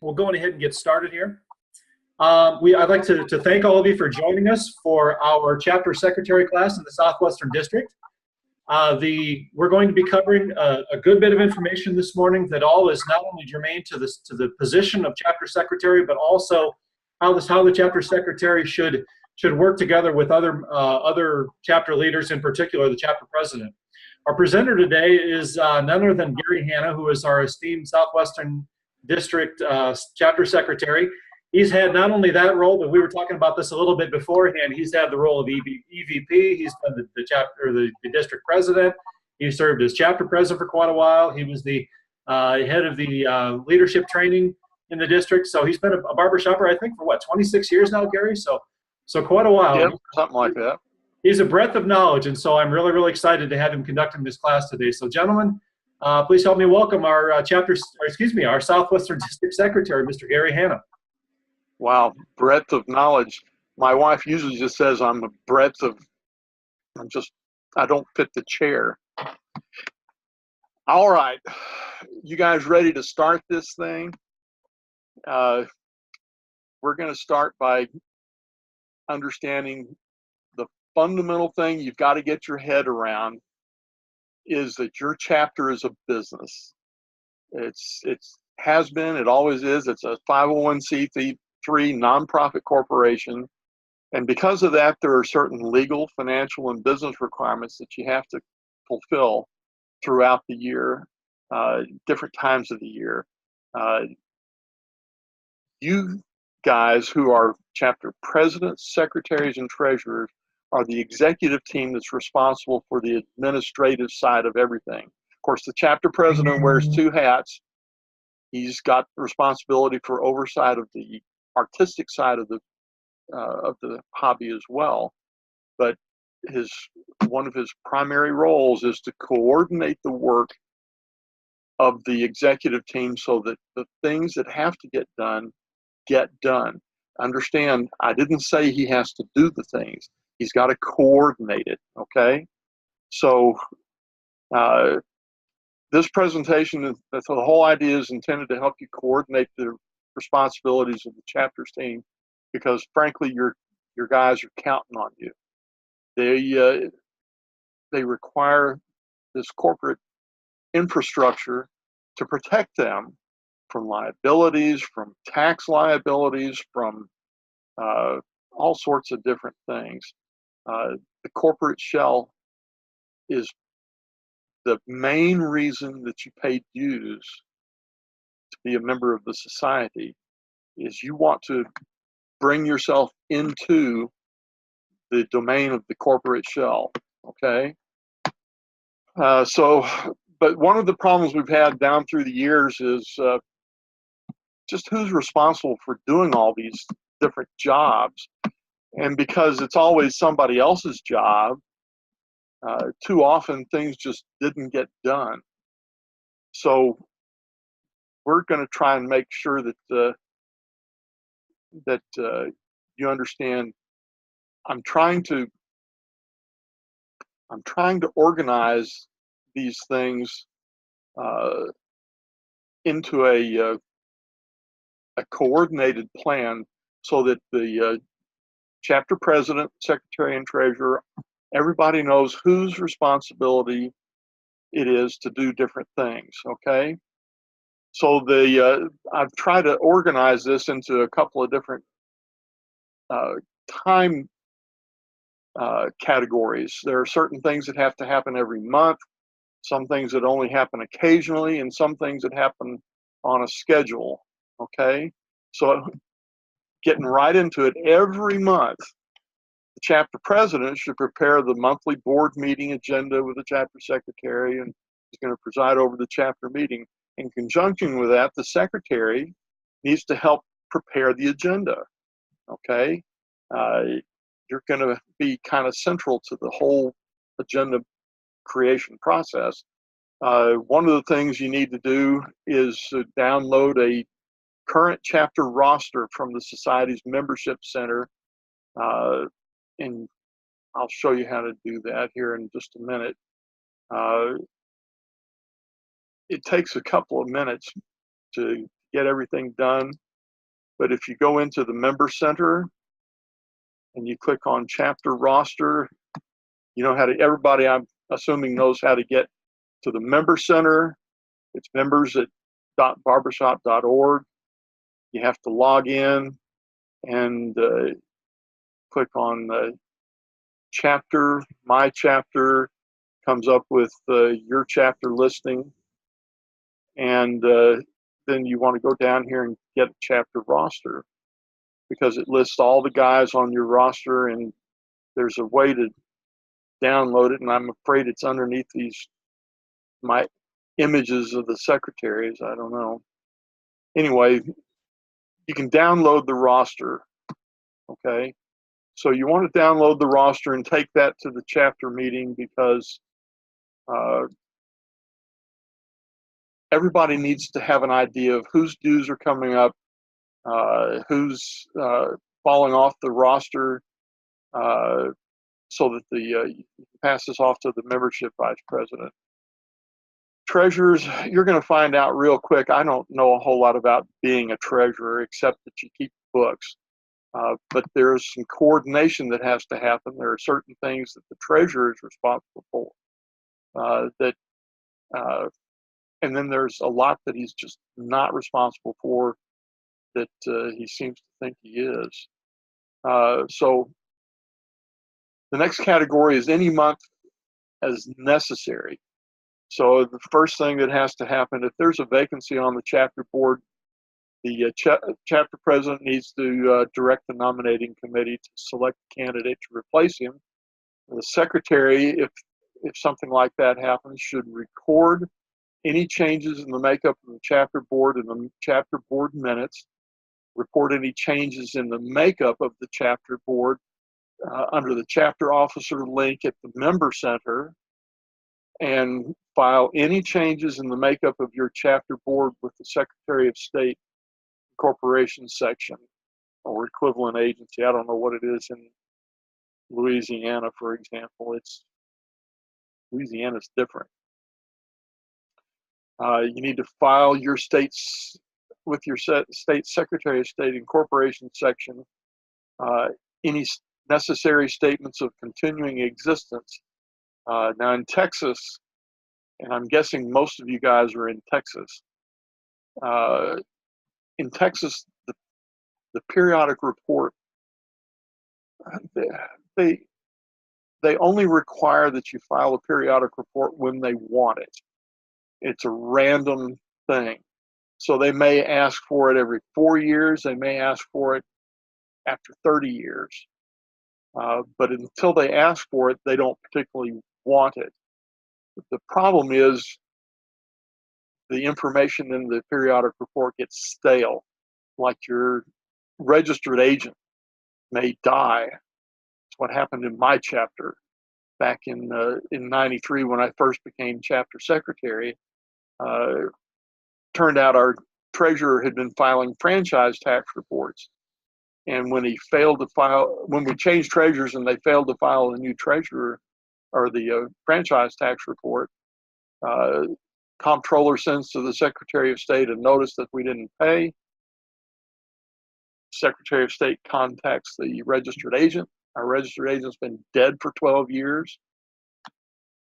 We'll go ahead and get started here. I'd like to thank all of you for joining us for our chapter secretary class in the Southwestern District. We're going to be covering a good bit of information this morning that all is not only germane to the position of chapter secretary, but also how the chapter secretary should work together with other chapter leaders, in particular the chapter president. Our presenter today is none other than Gary Hanna, who is our esteemed Southwestern District chapter secretary. He's had not only that role, but we were talking about this a little bit beforehand. He's had the role of EVP. He's been the district president. He served as chapter president for quite a while. He was the head of the leadership training in the district. So he's been a barber shopper, I think, for what, 26 years now, Gary? So quite a while. Yep, something like that. He's a breadth of knowledge, and so I'm really, really excited to have him conducting this class today. So, gentlemen, please help me welcome our our Southwestern District Secretary, Mr. Gary Hanna. Wow, breadth of knowledge. My wife usually just says I don't fit the chair. All right, you guys ready to start this thing? We're going to start by understanding the fundamental thing you've got to get your head around is that your chapter is a business. It has been, it always is. It's a 501c3 nonprofit corporation, and because of that, there are certain legal, financial, and business requirements that you have to fulfill throughout the year, different times of the year. You guys who are chapter presidents, secretaries, and treasurers are the executive team that's responsible for the administrative side of everything. Of course, the chapter president wears two hats. He's got responsibility for oversight of the artistic side of the hobby as well, but one of his primary roles is to coordinate the work of the executive team so that the things that have to get done. Understand, I didn't say he has to do the things. He's got to coordinate it, okay? So this presentation, the whole idea is intended to help you coordinate the responsibilities of the chapters team, because frankly, your guys are counting on you. They require this corporate infrastructure to protect them from liabilities, from tax liabilities, from all sorts of different things. The corporate shell is the main reason that you pay dues to be a member of the society, is you want to bring yourself into the domain of the corporate shell, okay? But one of the problems we've had down through the years is just who's responsible for doing all these different jobs. And because it's always somebody else's job, too often things just didn't get done. So we're going to try and make sure that you understand. I'm trying to organize these things into a coordinated plan so that the chapter president, secretary, and treasurer, everybody knows whose responsibility it is to do different things, okay? So I've tried to organize this into a couple of different time categories. There are certain things that have to happen every month, some things that only happen occasionally, and some things that happen on a schedule, okay? So getting right into it, every month, the chapter president should prepare the monthly board meeting agenda with the chapter secretary, and is going to preside over the chapter meeting. In conjunction with that, the secretary needs to help prepare the agenda, okay? You're going to be kind of central to the whole agenda creation process. One of the things you need to do is download a current chapter roster from the Society's Membership Center, and I'll show you how to do that here in just a minute. It takes a couple of minutes to get everything done. But if you go into the member center and you click on chapter roster, you know how to, everybody I'm assuming knows how to get to the member center. It's members.barbershop.org. You have to log in and click on chapter, my chapter, comes up with your chapter listing. And then you want to go down here and get a chapter roster, because it lists all the guys on your roster, and there's a way to download it, and I'm afraid it's underneath my images of the secretaries. I don't know. Anyway, you can download the roster, okay? So you want to download the roster and take that to the chapter meeting, because everybody needs to have an idea of whose dues are coming up, who's falling off the roster, so that you pass this off to the membership vice president. Treasurers, you're going to find out real quick. I don't know a whole lot about being a treasurer, except that you keep books. But there's some coordination that has to happen. There are certain things that the treasurer is responsible for. And then there's a lot that he's just not responsible for, that he seems to think he is. So the next category is any month as necessary. So the first thing that has to happen, if there's a vacancy on the chapter board, the chapter president needs to direct the nominating committee to select a candidate to replace him. The secretary, if something like that happens, should record any changes in the makeup of the chapter board in the chapter board minutes, report any changes in the makeup of the chapter board under the chapter officer link at the member center, and file any changes in the makeup of your chapter board with the Secretary of State Corporation section or equivalent agency. I don't know what it is in Louisiana, for example. Louisiana's different. You need to file your states with your state Secretary of State Incorporation section any necessary statements of continuing existence. Now in Texas, and I'm guessing most of you guys are in Texas. In Texas, the periodic report, they only require that you file a periodic report when they want it. It's a random thing. So they may ask for it every 4 years. They may ask for it after 30 years. But until they ask for it, they don't particularly want it. The problem is the information in the periodic report gets stale, like your registered agent may die. It's what happened in my chapter back in '93 when I first became chapter secretary. Turned out our treasurer had been filing franchise tax reports. And when he failed to file, when we changed treasurers and they failed to file a new treasurer or the franchise tax report, comptroller sends to the Secretary of State a notice that we didn't pay. Secretary of State contacts the registered agent. Our registered agent's been dead for 12 years.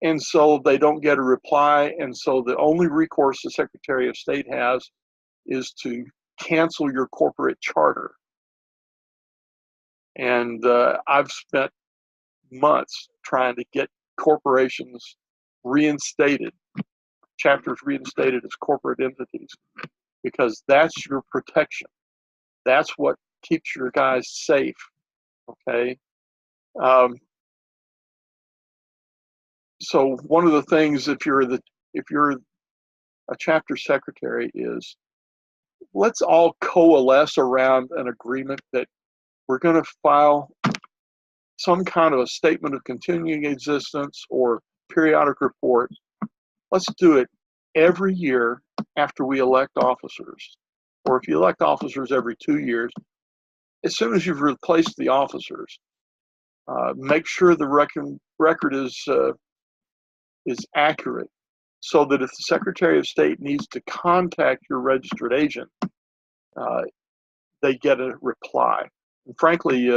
And so they don't get a reply. And so the only recourse the Secretary of State has is to cancel your corporate charter. And I've spent months trying to get corporations reinstated, chapters reinstated as corporate entities, because that's your protection. That's what keeps your guys safe, okay? So one of the things, if you're a chapter secretary, is let's all coalesce around an agreement that we're going to file some kind of a statement of continuing existence or periodic report. Let's do it every year after we elect officers, or if you elect officers every 2 years, as soon as you've replaced the officers, make sure the record is accurate, so that if the Secretary of State needs to contact your registered agent they get a reply. And frankly,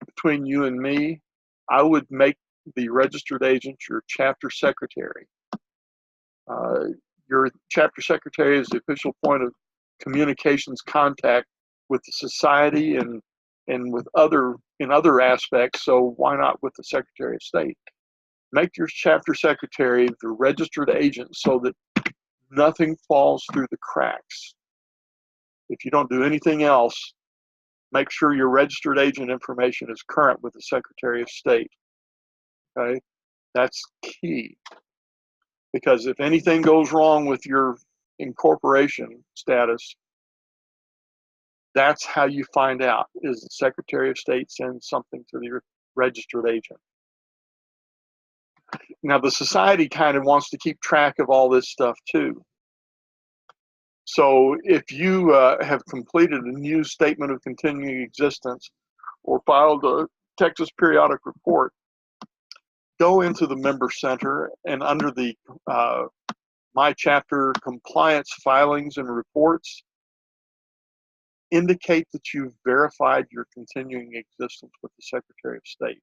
between you and me, I would make the registered agent your chapter secretary. Your chapter secretary is the official point of communications contact with the society and with other aspects. So why not with the Secretary of State? Make your chapter secretary the registered agent so that nothing falls through the cracks. If you don't do anything else, make sure your registered agent information is current with the Secretary of State. Okay, that's key. Because if anything goes wrong with your incorporation status, that's how you find out, is the Secretary of State sends something to the registered agent. Now, the society kind of wants to keep track of all this stuff too. So if you have completed a new statement of continuing existence or filed a Texas periodic report, go into the member center and under the My Chapter compliance filings and reports, indicate that you've verified your continuing existence with the Secretary of State.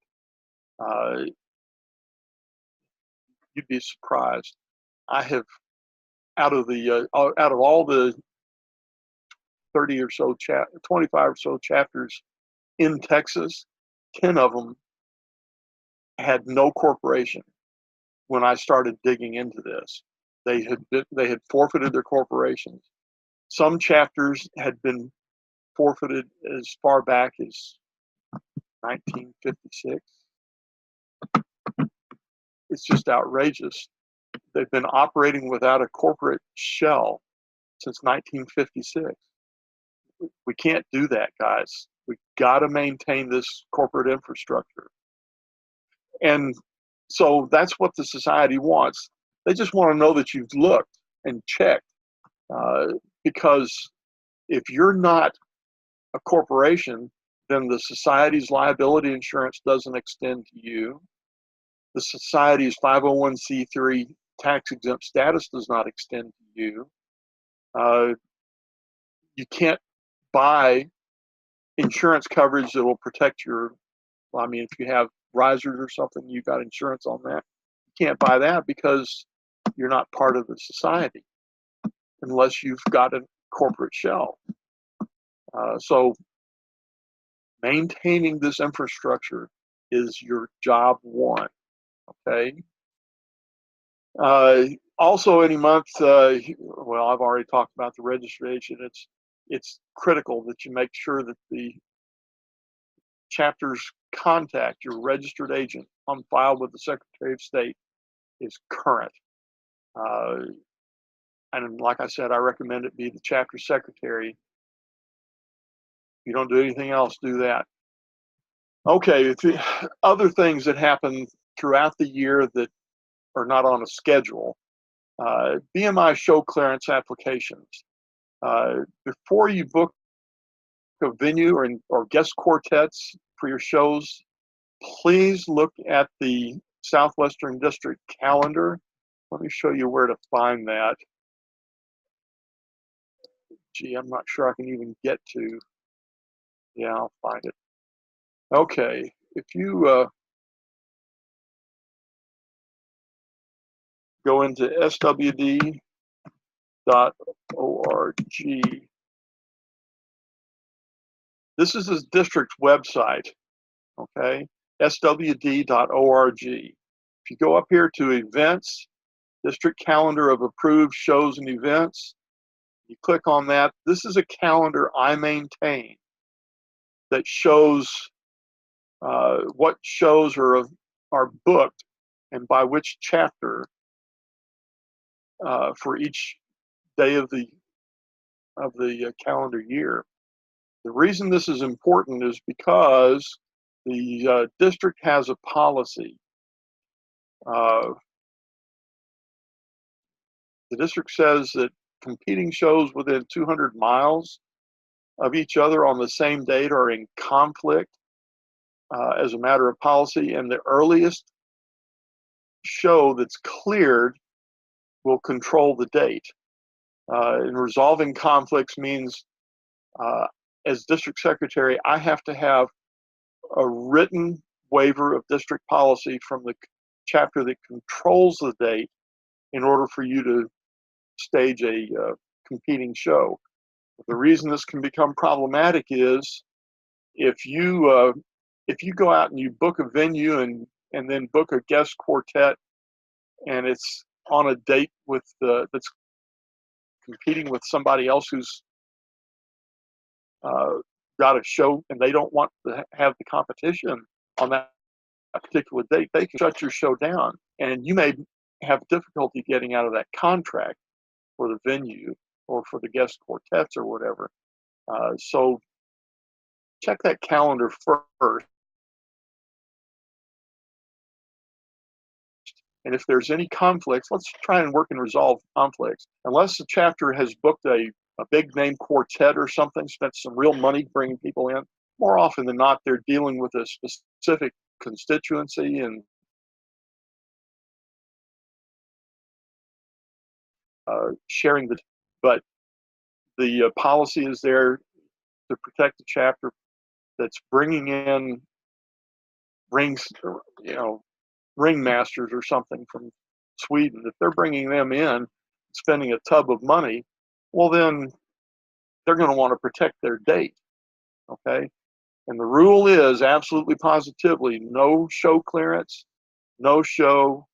You'd be surprised. I have, out of all the 30 or so 25 or so chapters in Texas, 10 of them had no corporation when I started digging into this. They had forfeited their corporations. Some chapters had been forfeited as far back as 1956. It's just outrageous. They've been operating without a corporate shell since 1956. We can't do that, guys. We got to maintain this corporate infrastructure. And so that's what the society wants. They just want to know that you've looked and checked. Because if you're not a corporation, then the society's liability insurance doesn't extend to you. The society's 501c3 tax exempt status does not extend to you. You can't buy insurance coverage that will protect your, well, I mean, if you have risers or something, you got insurance on that. You can't buy that because you're not part of the society unless you've got a corporate shell. So maintaining this infrastructure is your job one, okay? Also, any month, well, I've already talked about the registration. It's critical that you make sure that the chapter's contact, your registered agent on file with the Secretary of State, is current. And like I said, I recommend it be the chapter secretary. If you don't do anything else, do that. Okay, other things that happen throughout the year that are not on a schedule. BMI Show Clearance applications. Before you book a venue or guest quartets for your shows, please look at the Southwestern District calendar. Let me show you where to find that. Gee, I'm not sure I can even get to. Yeah, I'll find it. Okay, if you go into swd.org, this is the district's website, okay, swd.org. If you go up here to events, district calendar of approved shows and events, you click on that. This is a calendar I maintain that shows what shows are booked and by which chapter for each day of the calendar year. The reason this is important is because the district has a policy. The district says that competing shows within 200 miles of each other on the same date are in conflict as a matter of policy, and the earliest show that's cleared will control the date. And resolving conflicts means As district secretary, I have to have a written waiver of district policy from the chapter that controls the date in order for you to stage a competing show. The reason this can become problematic is if you go out and you book a venue and then book a guest quartet, and it's on a date with that's competing with somebody else who's got a show, and they don't want to have the competition on that particular date, they can shut your show down, and you may have difficulty getting out of that contract for the venue or for the guest quartets or whatever. So check that calendar first. And if there's any conflicts, let's try and work and resolve conflicts. Unless the chapter has booked a big name quartet or something, spent some real money bringing people in, more often than not, they're dealing with a specific constituency and sharing but the policy is there to protect the chapter that's bringing in ringmasters or something from Sweden. If they're bringing them in, spending a tub of money, well, then they're going to want to protect their date, okay? And the rule is absolutely positively no show clearance, no show,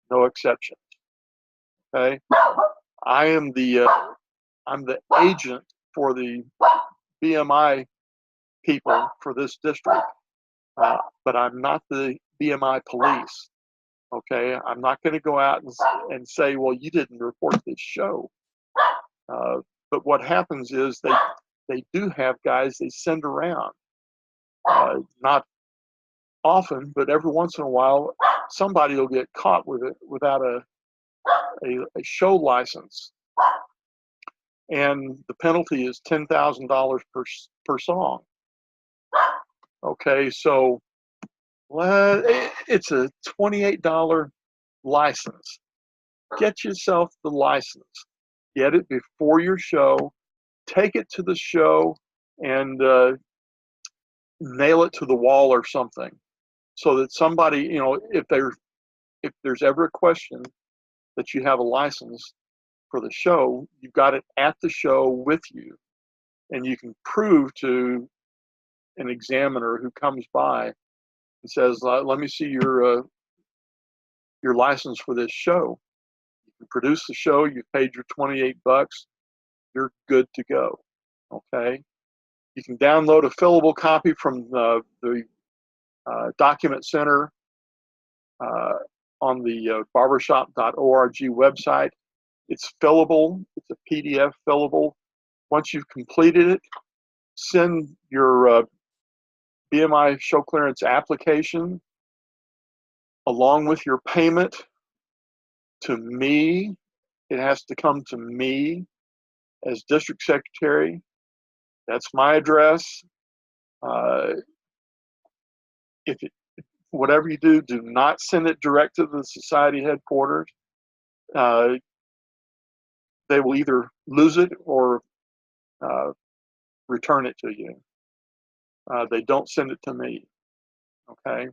no exceptions, okay? I'm the agent for the BMI people for this district, but I'm not the BMI police. Okay, I'm not going to go out and say, well, you didn't report this show. But what happens is they do have guys they send around. Not often, but every once in a while, somebody will get caught with it without a show license, and the penalty is $10,000 per song. Okay, so it's a $28 license. Get yourself the license. Get it before your show. Take it to the show and nail it to the wall or something, so that somebody, if there's ever a question that you have a license for the show, you've got it at the show with you, and you can prove to an examiner who comes by and says, let me see your license for this show. You can produce the show, you paid your $28, you're good to go, okay? You can download a fillable copy from the document center on the barbershop.org website. It's fillable, it's a PDF fillable. Once you've completed it, send your BMI Show Clearance application along with your payment to me. It has to come to me as district secretary. That's my address. Whatever you do not send it direct to the society headquarters. They will either lose it or return it to you. They don't send it to me, okay?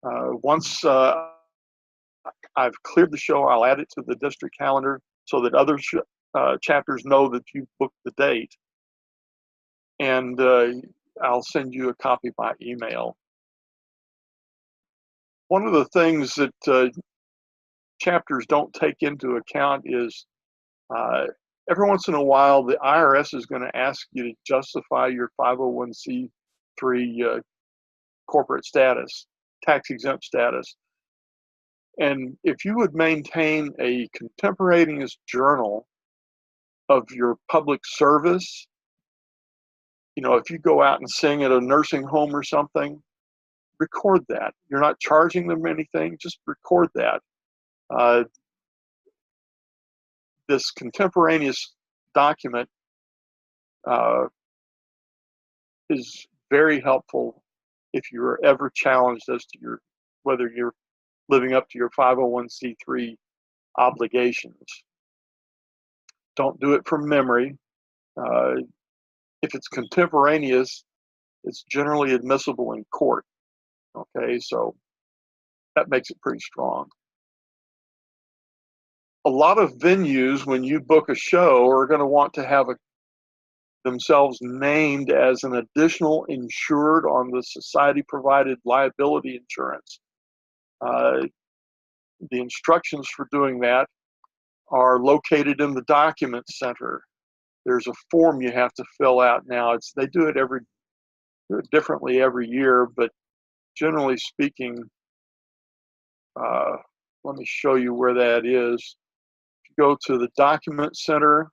Once I've cleared the show, I'll add it to the district calendar so that other chapters know that you booked the date, and I'll send you a copy by email. One of the things that chapters don't take into account is every once in a while, the IRS is going to ask you to justify your 501c3 corporate status, tax-exempt status. And if you would maintain a contemporaneous journal of your public service, if you go out and sing at a nursing home or something, record that. You're not charging them anything, just record that. This contemporaneous document is very helpful if you're ever challenged as to whether you're living up to your 501c3 obligations. Don't do it from memory. if it's contemporaneous, it's generally admissible in court. Okay, so that makes it pretty strong. A lot of venues, when you book a show, are going to want to have themselves named as an additional insured on the society-provided liability insurance. The instructions for doing that are located in the document center. There's a form you have to fill out now. They do it differently every year, but generally speaking, let me show you where that is. Go to the document center,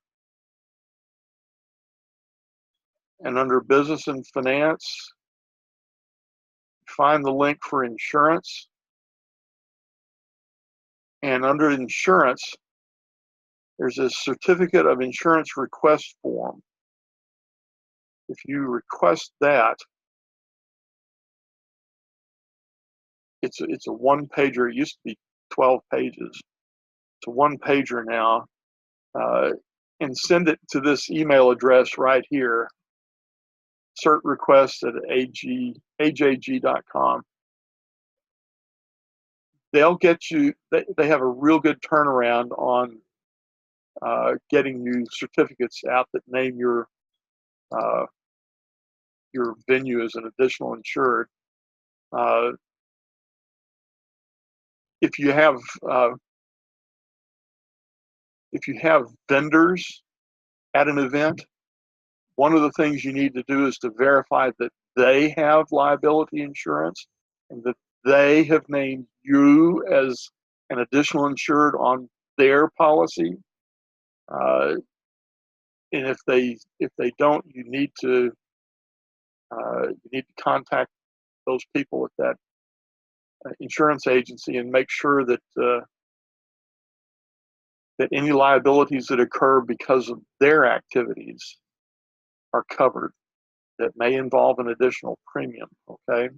and under business and finance, find the link for insurance. And under insurance, there's a certificate of insurance request form. If you request that, it's a one-pager. It used to be 12 pages. It's a one-pager now. And send it to this email address right here, certrequest@ajg.com. They'll get you, they have a real good turnaround on getting you certificates out that name your venue as an additional insured. If you have vendors at an event, one of the things you need to do is to verify that they have liability insurance and that they have named you as an additional insured on their policy. And if they don't, you need to contact those people at that insurance agency and make sure that that any liabilities that occur because of their activities are covered. That may involve an additional premium. Okay.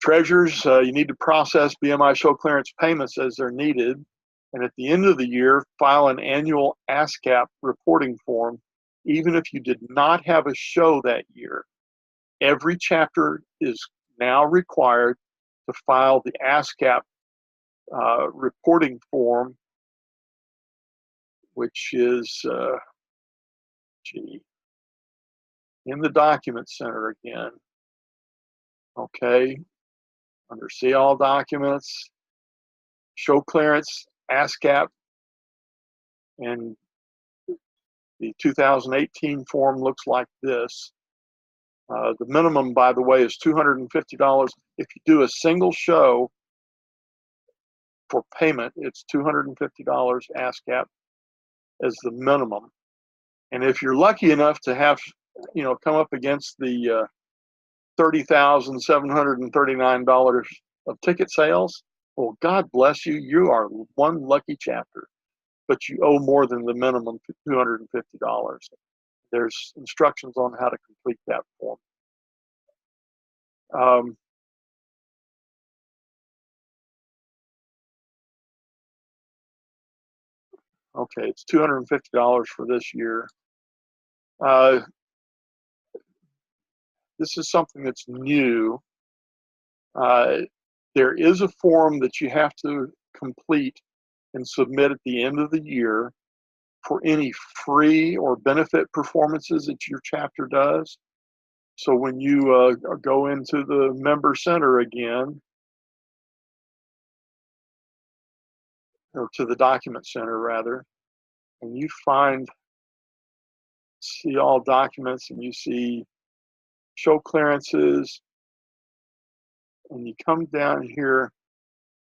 Treasurers, you need to process BMI Show Clearance payments as they're needed, and at the end of the year, file an annual ASCAP reporting form, even if you did not have a show that year. Every chapter is now required to file the ASCAP reporting form, which is, in the document center again. Okay, under See All Documents, Show Clearance, ASCAP, and the 2018 form looks like this. The minimum, by the way, is $250. If you do a single show for payment, it's $250 ASCAP as the minimum. And if you're lucky enough to have, come up against the $30,739 of ticket sales, well, God bless you. You are one lucky chapter, but you owe more than the minimum $250. There's instructions on how to complete that form. Okay, it's $250 for this year. This is something that's new. There is a form that you have to complete and submit at the end of the year for any free or benefit performances that your chapter does. So when you go into the member center again, or to the document center rather, and you see all documents and you see show clearances, and you come down here,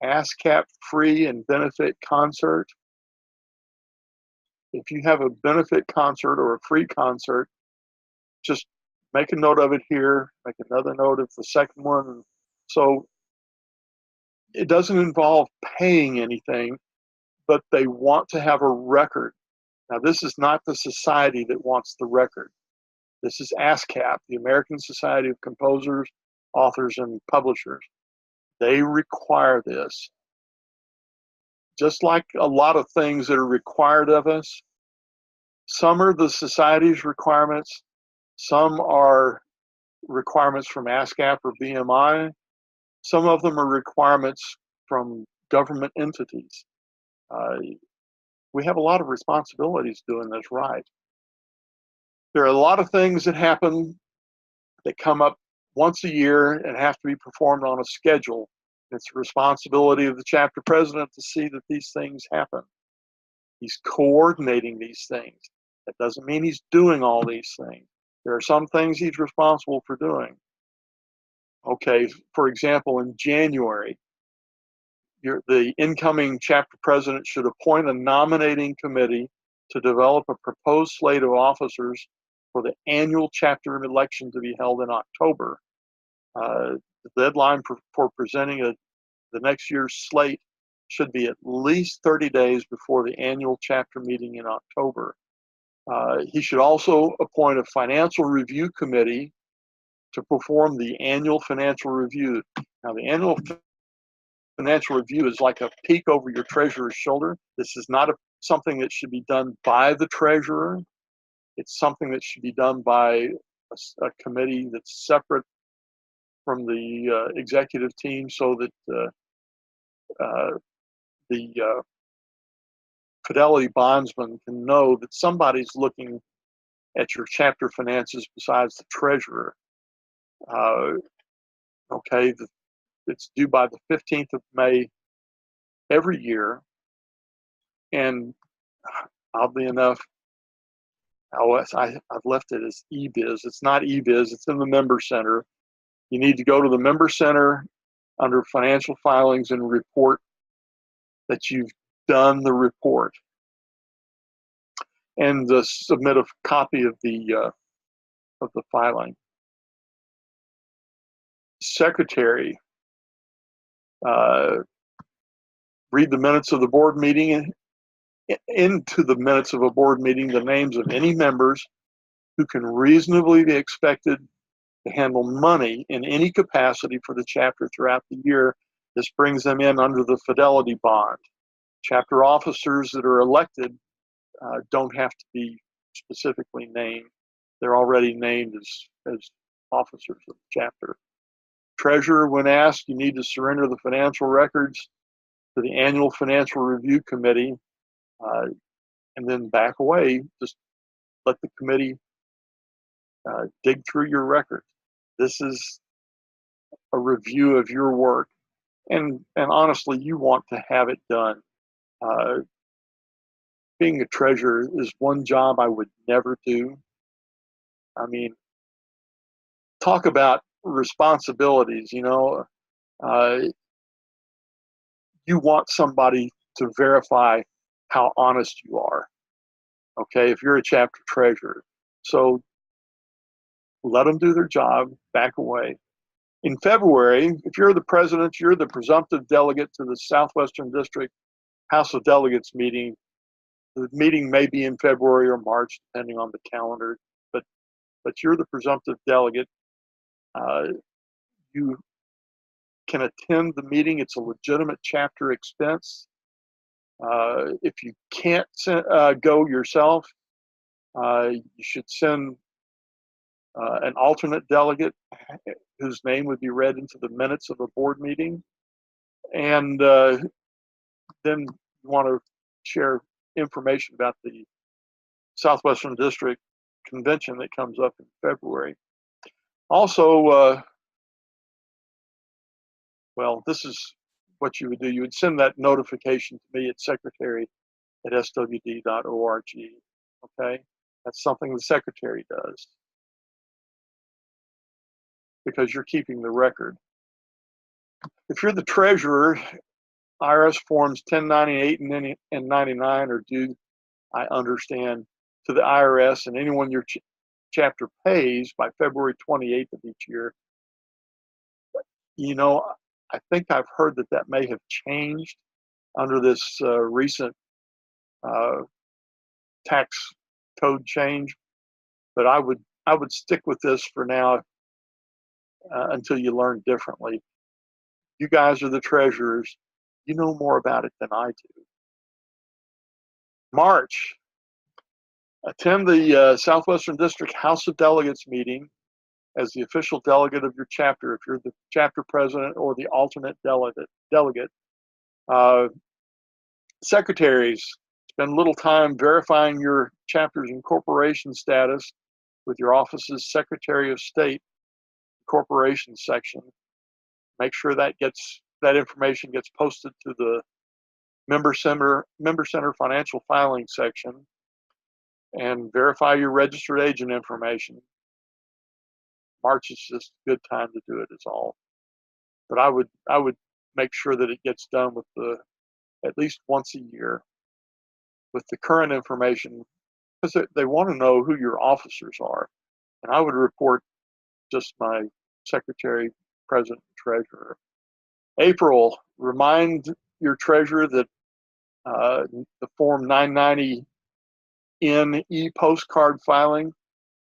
ASCAP free and benefit concert. If you have a benefit concert or a free concert, just make a note of it here, make another note of the second one. So it doesn't involve paying anything, but they want to have a record. Now, this is not the society that wants the record. This is ASCAP, the American Society of Composers, Authors, and Publishers. They require this. Just like a lot of things that are required of us, Some are the society's requirements. Some are requirements from ASCAP or BMI. Some of them are requirements from government entities. We have a lot of responsibilities doing this right. There are a lot of things that happen that come up once a year and have to be performed on a schedule. It's the responsibility of the chapter president to see that these things happen. He's coordinating these things. That doesn't mean he's doing all these things. There are some things he's responsible for doing. Okay, for example, in January, the incoming chapter president should appoint a nominating committee to develop a proposed slate of officers for the annual chapter election to be held in October. The deadline for presenting the next year's slate should be at least 30 days before the annual chapter meeting in October. He should also appoint a financial review committee to perform the annual financial review. Now, the annual financial review is like a peek over your treasurer's shoulder. This is not something that should be done by the treasurer. It's something that should be done by a committee that's separate from the executive team, so that the fidelity bondsman can know that somebody's looking at your chapter finances besides the treasurer. Okay, it's due by the 15th of May every year, and oddly enough, I've left it as eBiz. It's not eBiz, it's in the member center. You need to go to the member center under financial filings and report that you've done the report, and submit a copy of the filing. Secretary, read the minutes of the board meeting, into the minutes of a board meeting the names of any members who can reasonably be expected to handle money in any capacity for the chapter throughout the year. This brings them in under the fidelity bond. Chapter officers that are elected don't have to be specifically named. They're already named as officers of the chapter. Treasurer, when asked, you need to surrender the financial records to the annual financial review committee, and then back away. Just let the committee dig through your records. This is a review of your work, and honestly, you want to have it done. Being a treasurer is one job I would never do. I mean, talk about responsibilities, you know. You want somebody to verify how honest you are, okay, if you're a chapter treasurer. So let them do their job, back away. In February, if you're the president, you're the presumptive delegate to the Southwestern District House of Delegates meeting. The meeting may be in February or March, depending on the calendar, but you're the presumptive delegate. You can attend the meeting. It's a legitimate chapter expense. If you can't go yourself, you should send an alternate delegate whose name would be read into the minutes of a board meeting. And then you want to share information about the Southwestern District Convention that comes up in February. Also, well, this is what you would do. You would send that notification to me at secretary@swd.org. Okay, that's something the secretary does, because you're keeping the record. If you're the treasurer, IRS forms 1098 and 99 are due, I understand, to the IRS and anyone your chapter pays by February 28th of each year. You know, I think I've heard that may have changed under this recent tax code change, but I would stick with this for now until you learn differently. You guys are the treasurers. You know more about it than I do. March. Attend the Southwestern District House of Delegates meeting as the official delegate of your chapter, if you're the chapter president or the alternate delegate. Secretaries, spend a little time verifying your chapter's incorporation status with your office's Secretary of State Corporation section. Make sure that information gets posted to the Member Center Financial Filing section, and verify your registered agent information. March is just a good time to do it, is all. But I would make sure that it gets done with at least once a year with the current information, because they want to know who your officers are. And I would report just my secretary, president, treasurer. April, remind your treasurer that the Form 990 in e-postcard filing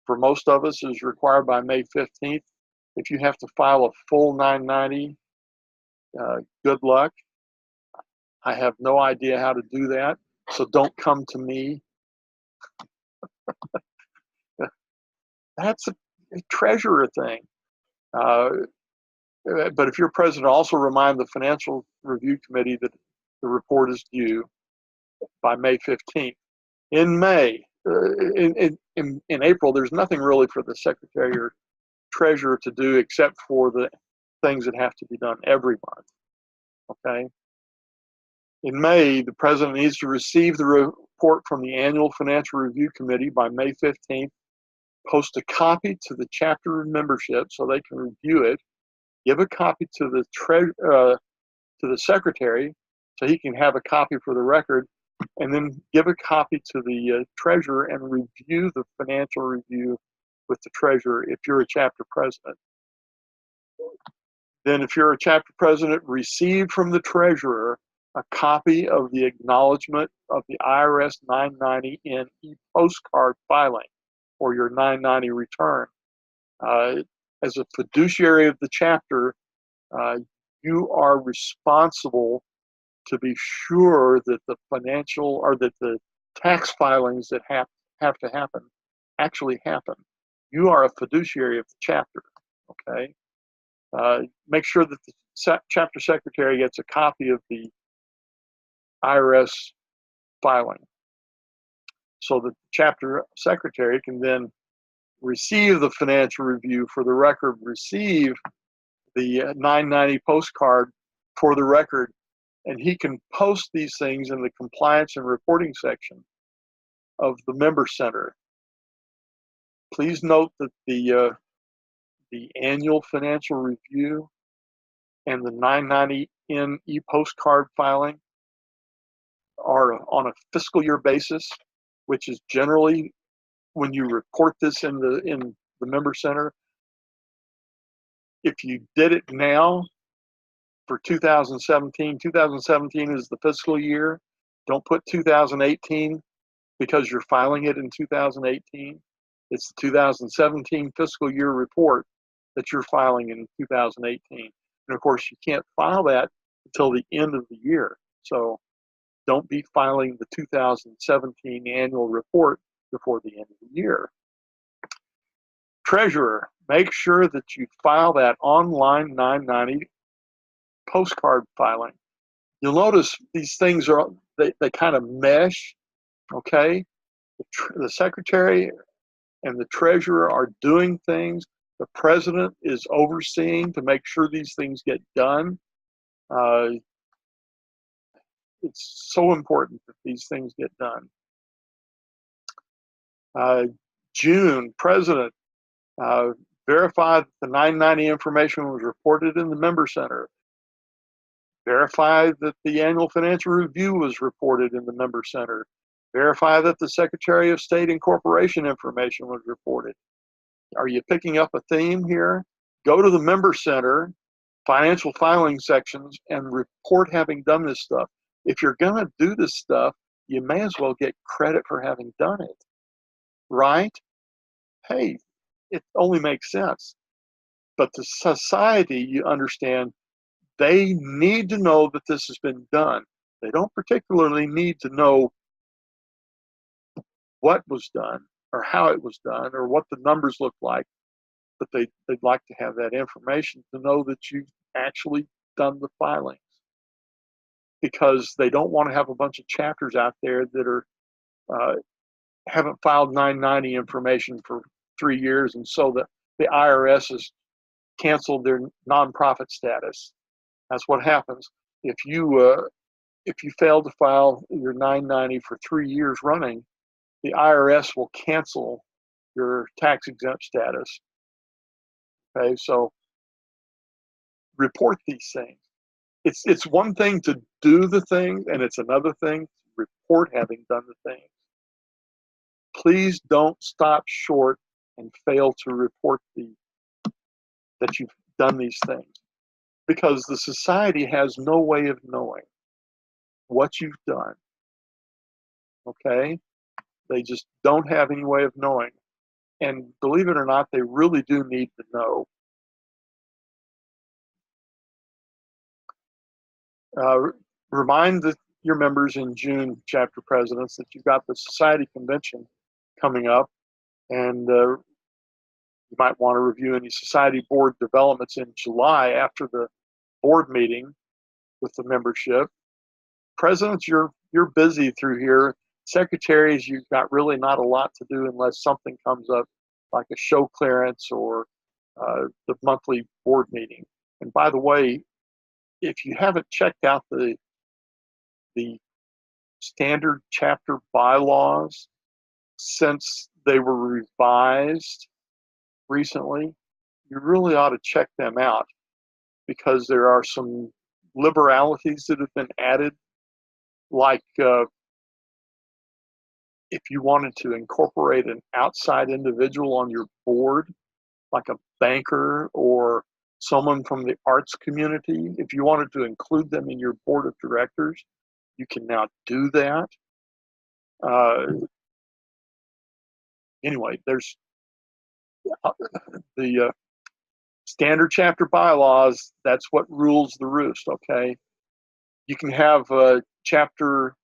for most of us is required by May 15th. If you have to file a full 990, good luck. I have no idea how to do that, so don't come to me. That's a treasurer thing. But if you're president, also remind the Financial Review Committee that the report is due by May 15th. In May, in April, there's nothing really for the secretary or treasurer to do except for the things that have to be done every month. Okay. In May, the president needs to receive the report from the Annual Financial Review Committee by May 15th. Post a copy to the chapter membership so they can review it. Give a copy to the secretary so he can have a copy for the record, and then give a copy to the treasurer and review the financial review with the treasurer if you're a chapter president. Then if you're a chapter president, receive from the treasurer a copy of the acknowledgement of the IRS 990 in e-postcard filing or your 990 return. As a fiduciary of the chapter, you are responsible to be sure that the financial or that the tax filings that have to happen actually happen. You are a fiduciary of the chapter, okay? Make sure that the chapter secretary gets a copy of the IRS filing so that the chapter secretary can then receive the financial review for the record, receive the 990 postcard for the record, and he can post these things in the compliance and reporting section of the member center. Please note that the annual financial review and the 990 in e-postcard filing are on a fiscal year basis, which is generally when you report this in the member center. If you did it now for 2017 is the fiscal year. Don't put 2018 because you're filing it in 2018. It's the 2017 fiscal year report that you're filing in 2018. And of course, you can't file that until the end of the year. So don't be filing the 2017 annual report before the end of the year. Treasurer, make sure that you file that online 990 postcard filing. You'll notice these things they kind of mesh, okay? The secretary and the treasurer are doing things. The president is overseeing to make sure these things get done. It's so important that these things get done. June, president, verify that the 990 information was reported in the member center. Verify that the annual financial review was reported in the member center. Verify that the Secretary of State incorporation information was reported. Are you picking up a theme here? Go to the member center, financial filing sections, and report having done this stuff. If you're going to do this stuff, you may as well get credit for having done it, right? Hey, it only makes sense. But the society, you understand, they need to know that this has been done. They don't particularly need to know what was done or how it was done or what the numbers look like, but they'd like to have that information to know that you've actually done the filings, because they don't want to have a bunch of chapters out there that are haven't filed 990 information for 3 years, and so the IRS has canceled their nonprofit status. That's what happens if you fail to file your 990 for 3 years running. The IRS will cancel your tax exempt status. Okay, so report these things. It's one thing to do the thing, and it's another thing to report having done the thing. Please don't stop short and fail to report that you've done these things, because the society has no way of knowing what you've done. Okay? They just don't have any way of knowing. And believe it or not, they really do need to know. Remind your members in June, chapter presidents, that you've got the society convention coming up, and you might want to review any society board developments in July after the board meeting with the membership. Presidents, you're busy through here. Secretaries, you've got really not a lot to do unless something comes up like a show clearance or the monthly board meeting. And by the way, if you haven't checked out the standard chapter bylaws since they were revised recently, you really ought to check them out, because there are some liberalities that have been added, like if you wanted to incorporate an outside individual on your board, like a banker or someone from the arts community, if you wanted to include them in your board of directors, you can now do that. Anyway, there's the standard chapter bylaws. That's what rules the roost, okay? You can have a chapter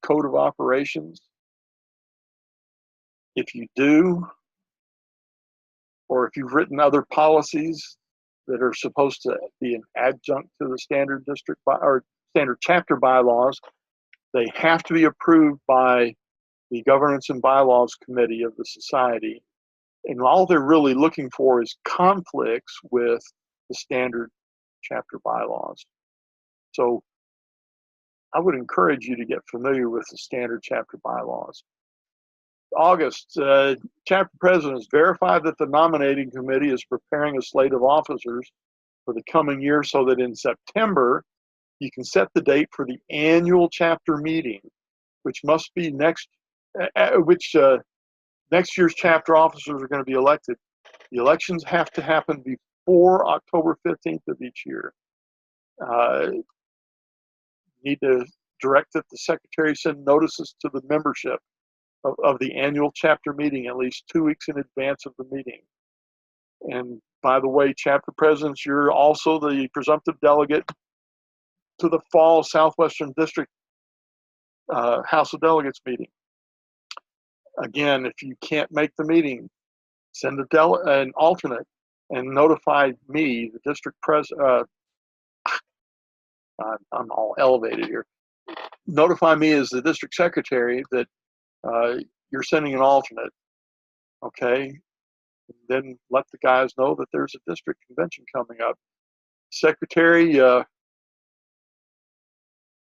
code of operations. If you do, or if you've written other policies that are supposed to be an adjunct to the standard district or standard chapter bylaws, they have to be approved by the Governance and Bylaws Committee of the Society. And all they're really looking for is conflicts with the standard chapter bylaws. So I would encourage you to get familiar with the standard chapter bylaws. August, chapter presidents, verify that the nominating committee is preparing a slate of officers for the coming year, so that in September you can set the date for the annual chapter meeting, which must be next year's chapter officers are going to be elected. The elections have to happen before October 15th of each year. You need to direct that the secretary send notices to the membership of the annual chapter meeting at least 2 weeks in advance of the meeting. And by the way, chapter presidents, you're also the presumptive delegate to the fall Southwestern District House of Delegates meeting. Again, if you can't make the meeting, send an alternate and notify me, the district president. I'm all elevated here. Notify me as the district secretary that you're sending an alternate, okay? Then let the guys know that there's a district convention coming up. Secretary,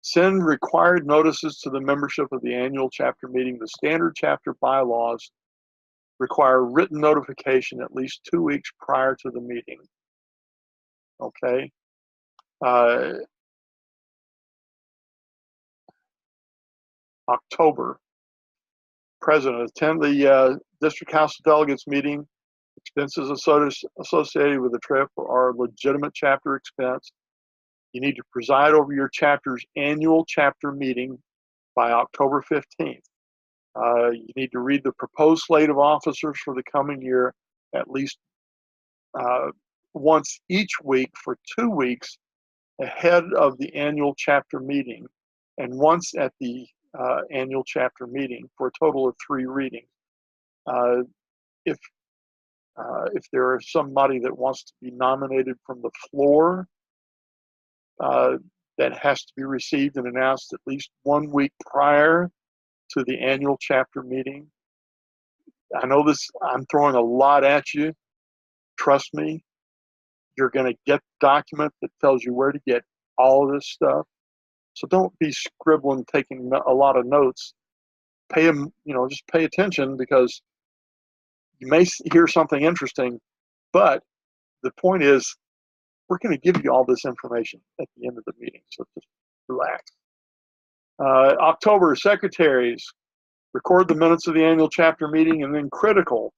send required notices to the membership of the annual chapter meeting. The standard chapter bylaws require written notification at least 2 weeks prior to the meeting, okay? October, president, attend the district House of Delegates meeting. Expenses associated with the trip are legitimate chapter expense. You need to preside over your chapter's annual chapter meeting by October 15th. You need to read the proposed slate of officers for the coming year at least once each week for 2 weeks ahead of the annual chapter meeting, and once at the annual chapter meeting for a total of 3 readings. Uh, if there is somebody that wants to be nominated from the floor, that has to be received and announced at least 1 week prior to the annual chapter meeting. I know this, I'm throwing a lot at you. Trust me, you're going to get the document that tells you where to get all of this stuff. So don't be scribbling, taking a lot of notes. Pay them, just pay attention, because you may hear something interesting, but the point is, we're going to give you all this information at the end of the meeting, so just relax. October, secretaries, record the minutes of the annual chapter meeting, and then critical,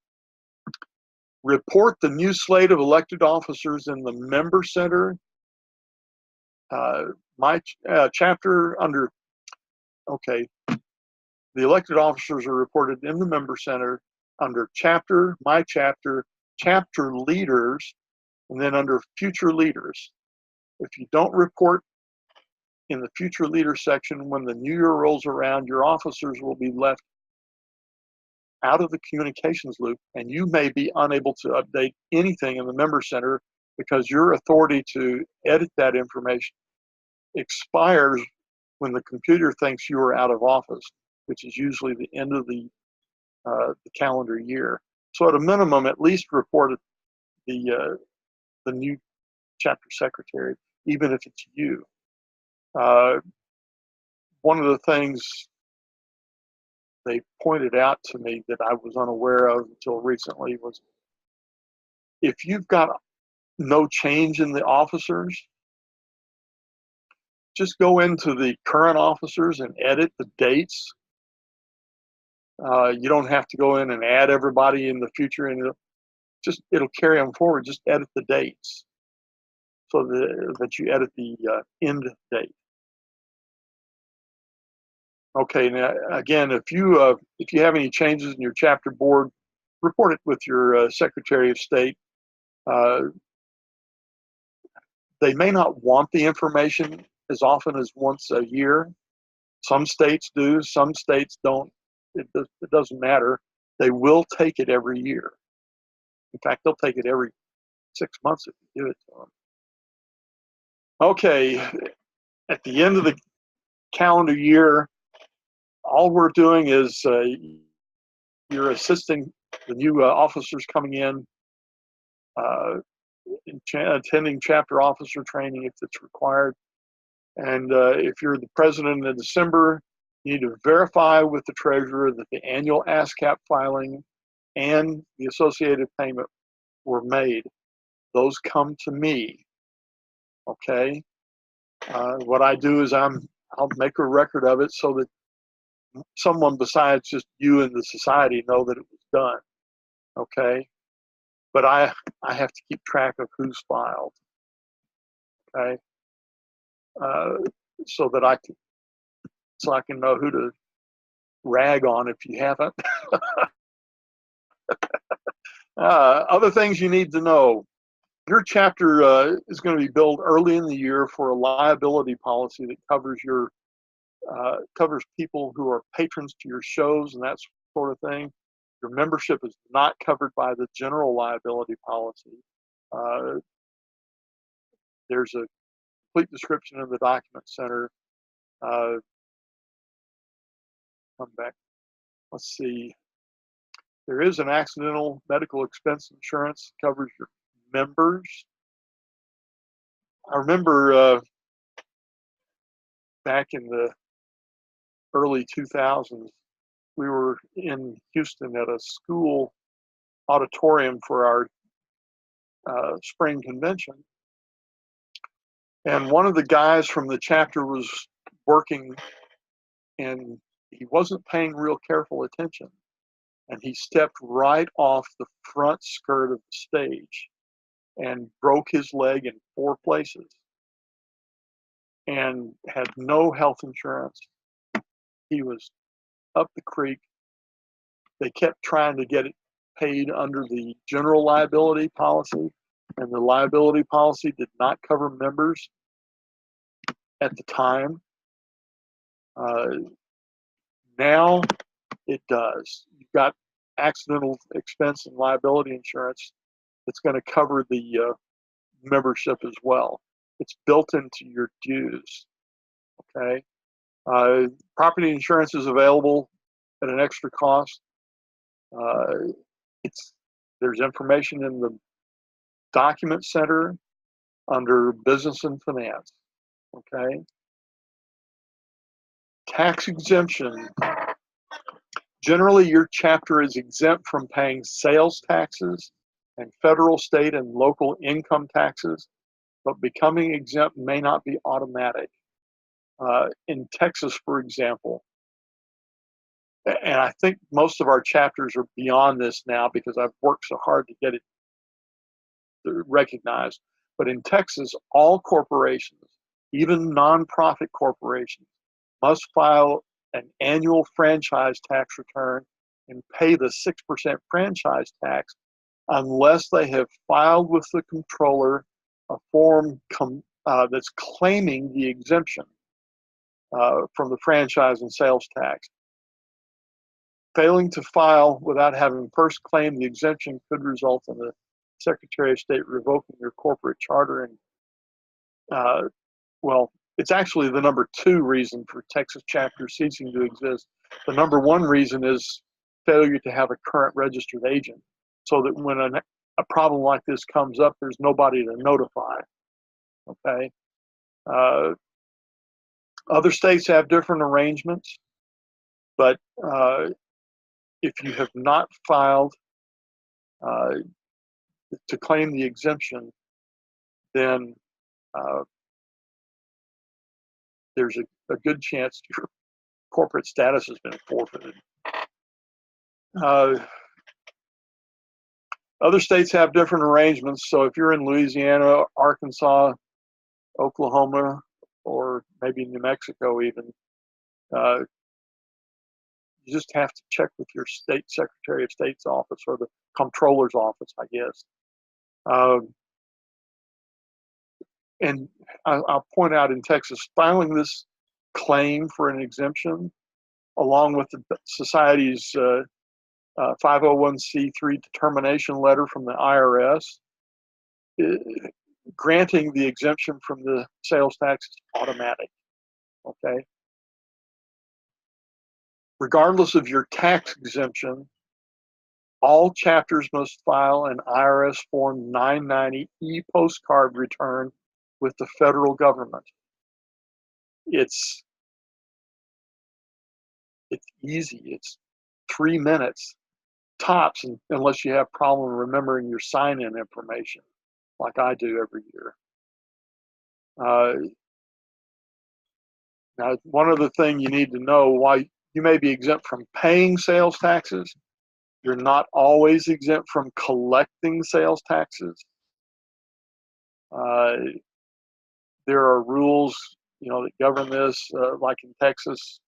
report the new slate of elected officers in the member center. My chapter under, okay, the elected officers are reported in the member center under chapter, my chapter, chapter leaders, and then under future leaders. If you don't report in the future leaders section when the new year rolls around, your officers will be left out of the communications loop, and you may be unable to update anything in the member center because your authority to edit that information expires when the computer thinks you are out of office, which is usually the end of the calendar year. So at a minimum, at least report the new chapter secretary, even if it's you. One of the things they pointed out to me that I was unaware of until recently was, if you've got no change in the officers, just go into the current officers and edit the dates. You don't have to go in and add everybody in the future, and it'll carry them forward. Just edit the dates so that you edit the end date. Okay, now again, if you have any changes in your chapter board, report it with your Secretary of State. They may not want the information as often as once a year. Some states do, some states don't. It doesn't matter. They will take it every year. In fact, they'll take it every 6 months if you give it to them. Okay, at the end of the calendar year, all we're doing is you're assisting the new officers coming in, attending chapter officer training if it's required. And if you're the president in December, you need to verify with the treasurer that the annual ASCAP filing and the associated payment were made. Those come to me. Okay. What I do is I'll make a record of it so that someone besides just you and the society know that it was done. Okay. But I have to keep track of who's filed. Okay. So that I can know who to rag on if you haven't. Other things you need to know. Your chapter is going to be billed early in the year for a liability policy that covers covers people who are patrons to your shows and that sort of thing. Your membership is not covered by the general liability policy. There's a complete description in the document center. Come back. Let's see. There is an accidental medical expense insurance that covers your members. I remember back in the early 2000s, we were in Houston at a school auditorium for our spring convention. And one of the guys from the chapter was working, and he wasn't paying real careful attention. And he stepped right off the front skirt of the stage and broke his leg in 4 places and had no health insurance. He was up the creek. They kept trying to get it paid under the general liability policy, and the liability policy did not cover members at the time. Now it does. You've got accidental expense and liability insurance that's going to cover the membership as well. It's built into your dues. Okay. Property insurance is available at an extra cost. There's information in the document center under business and finance. Okay. Tax exemption. Generally, your chapter is exempt from paying sales taxes and federal, state, and local income taxes, but becoming exempt may not be automatic. In Texas, for example, and I think most of our chapters are beyond this now because I've worked so hard to get it recognized, but in Texas, all corporations, even nonprofit corporations, must file an annual franchise tax return and pay the 6% franchise tax unless they have filed with the controller a form that's claiming the exemption from the franchise and sales tax. Failing to file without having first claimed the exemption could result in the Secretary of State revoking your corporate charter. And well, it's actually the number 2 reason for Texas chapters ceasing to exist. The number 1 reason is failure to have a current registered agent, so that when a problem like this comes up, there's nobody to notify. Okay. Other states have different arrangements, but if you have not filed to claim the exemption, then there's a good chance your corporate status has been forfeited. Other states have different arrangements. So if you're in Louisiana, Arkansas, Oklahoma, or maybe New Mexico even, you just have to check with your state Secretary of State's office or the comptroller's office, I guess. And I'll point out in Texas, filing this claim for an exemption, along with the Society's 501c3 determination letter from the IRS, granting the exemption from the sales tax is automatic. Okay. Regardless of your tax exemption, all chapters must file an IRS Form 990 e-postcard return with the federal government. It's easy. It's 3 minutes tops, unless you have problem remembering your sign-in information, like I do every year. Now, one other thing you need to know: why you may be exempt from paying sales taxes, you're not always exempt from collecting sales taxes. There are rules, that govern this, like in Texas.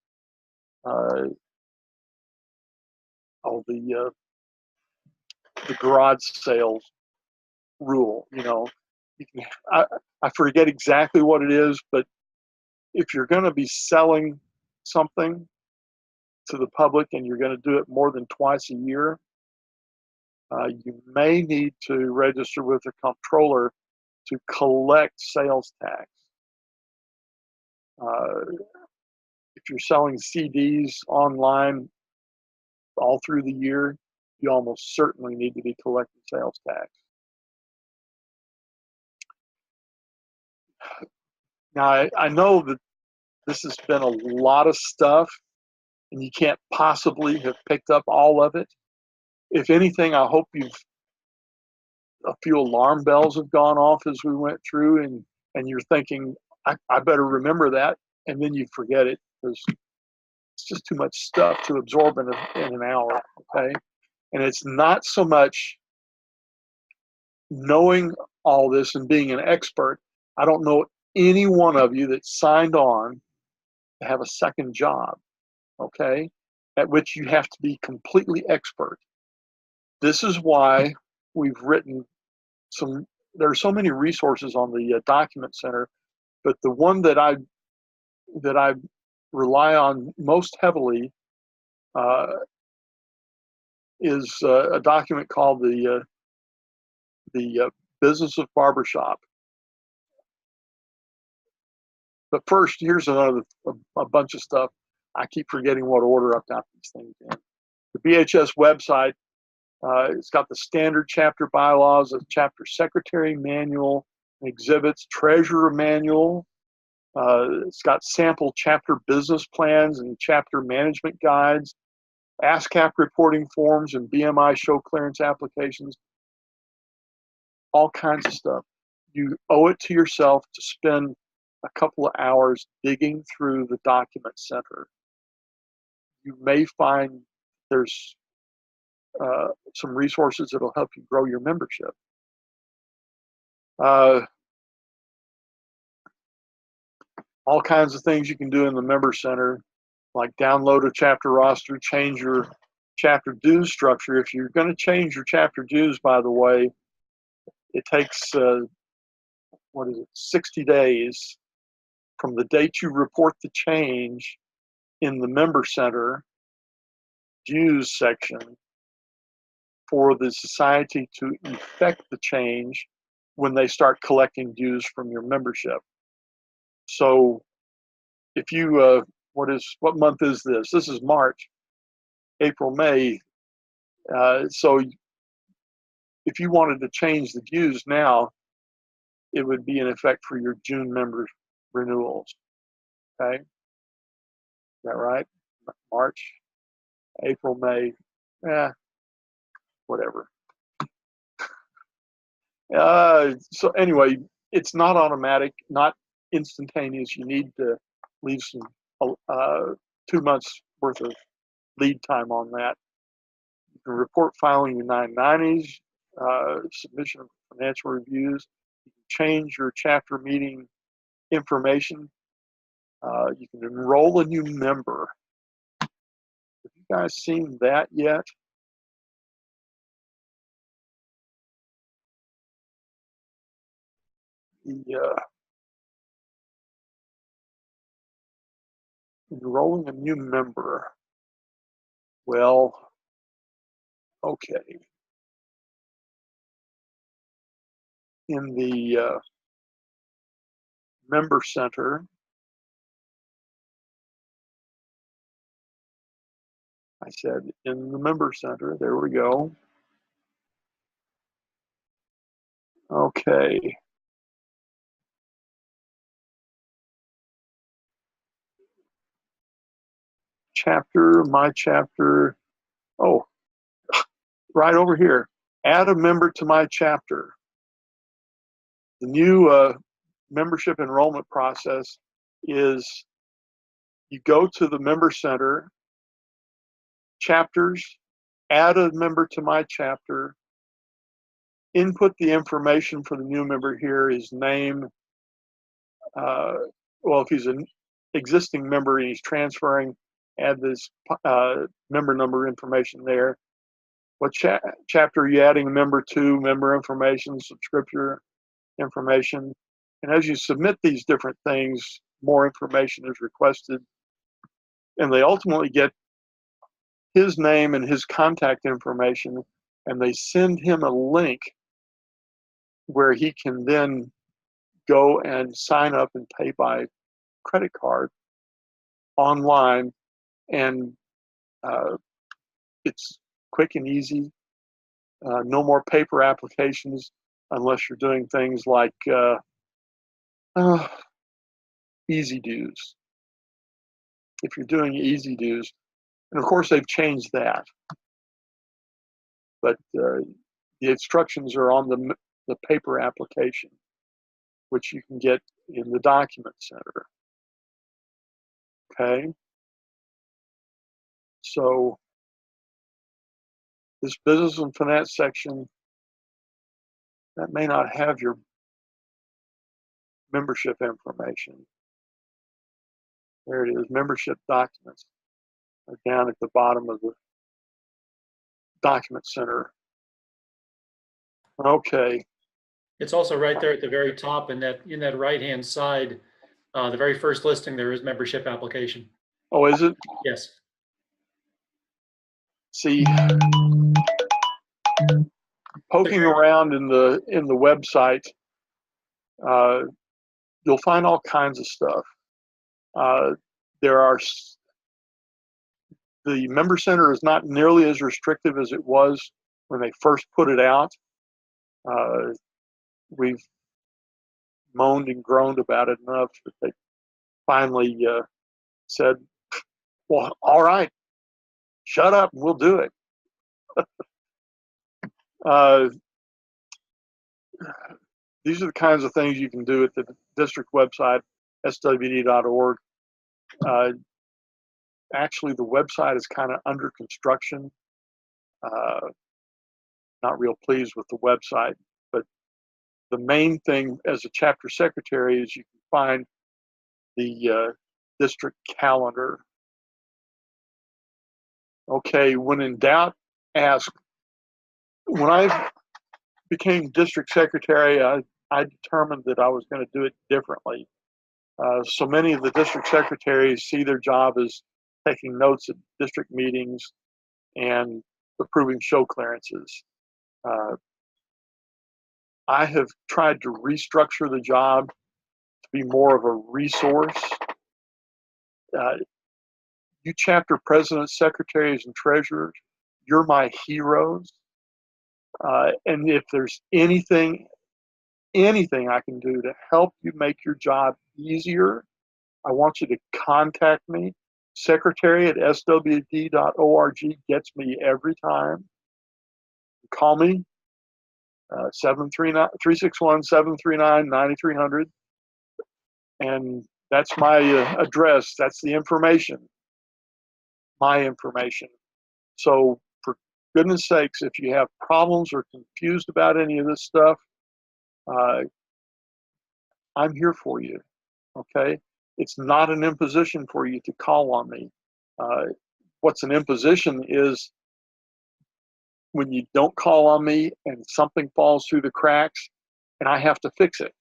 The garage sales rule. I forget exactly what it is, but if you're going to be selling something to the public and you're going to do it more than twice a year, you may need to register with a comptroller to collect sales tax. If you're selling CDs online all through the year, you almost certainly need to be collecting sales tax. Now, I know that this has been a lot of stuff, and you can't possibly have picked up all of it. If anything, I hope a few alarm bells have gone off as we went through, and you're thinking, I better remember that, and then you forget it because it's just too much stuff to absorb in an hour, okay? And it's not so much knowing all this and being an expert. I don't know any one of you that signed on to have a second job, okay, at which you have to be completely expert. This is why we've written there are so many resources on the document center, but the one that I rely on most heavily is a document called the Business of Barbershop. But first, here's a bunch of stuff. I keep forgetting what order I've got these things in. The BHS website, it's got the standard chapter bylaws, a chapter secretary manual, exhibits, treasurer manual. It's got sample chapter business plans and chapter management guides, ASCAP reporting forms and BMI Show Clearance applications, all kinds of stuff. You owe it to yourself to spend a couple of hours digging through the document center. You may find there's some resources that will help you grow your membership. All kinds of things you can do in the member center, like download a chapter roster, change your chapter dues structure. If you're going to change your chapter dues, by the way, it takes 60 days from the date you report the change in the member center dues section for the society to effect the change when they start collecting dues from your membership. So if you, what month is this? This is March, April, May. So if you wanted to change the dues now, it would be in effect for your June member renewals. Okay, is that right? March, April, May, whatever. So anyway, it's not automatic, not instantaneous. You need to leave some 2 months worth of lead time on that. You can report filing your 990s, submission of financial reviews. You can change your chapter meeting information. You can enroll a new member. Have you guys seen that yet? Enrolling a new member. Well, okay. In the member center, I said in the member center, there we go. Okay. Chapter, my chapter. Oh, right over here. Add a member to my chapter. The new membership enrollment process is you go to the member center, chapters, add a member to my chapter, input the information for the new member here, his name. Well, if he's an existing member and he's transferring, add this member number information there. What chapter are you adding a member to, member information, subscription information. And as you submit these different things, more information is requested. And they ultimately get his name and his contact information, and they send him a link where he can then go and sign up and pay by credit card online. And it's quick and easy. No more paper applications unless you're doing things like easy dues. If you're doing easy dues, and of course they've changed that, but the instructions are on the paper application, which you can get in the document center. Okay, so this business and finance section, that may not have your membership information. There it is, membership documents are down at the bottom of the document center. Okay. It's also right there at the very top in that right-hand side, the very first listing, there is membership application. Oh, is it? Yes. See, poking around in the website, you'll find all kinds of stuff. The Member Center is not nearly as restrictive as it was when they first put it out. We've moaned and groaned about it enough that they finally said, well, all right, shut up, we'll do it. These are the kinds of things you can do at the district website, swd.org. Actually, the website is kind of under construction. Not real pleased with the website, but the main thing as a chapter secretary is you can find the district calendar. Okay, when in doubt, ask. When I became district secretary, I determined that I was going to do it differently. So many of the district secretaries see their job as taking notes at district meetings and approving show clearances. I have tried to restructure the job to be more of a resource. You chapter presidents, secretaries, and treasurers, you're my heroes. And if there's anything I can do to help you make your job easier, I want you to contact me. Secretary@swd.org gets me every time. Call me, 361-739-9300. And that's my address. That's the information, my information. So for goodness sakes, if you have problems or confused about any of this stuff, I'm here for you, okay? It's not an imposition for you to call on me. What's an imposition is when you don't call on me and something falls through the cracks and I have to fix it.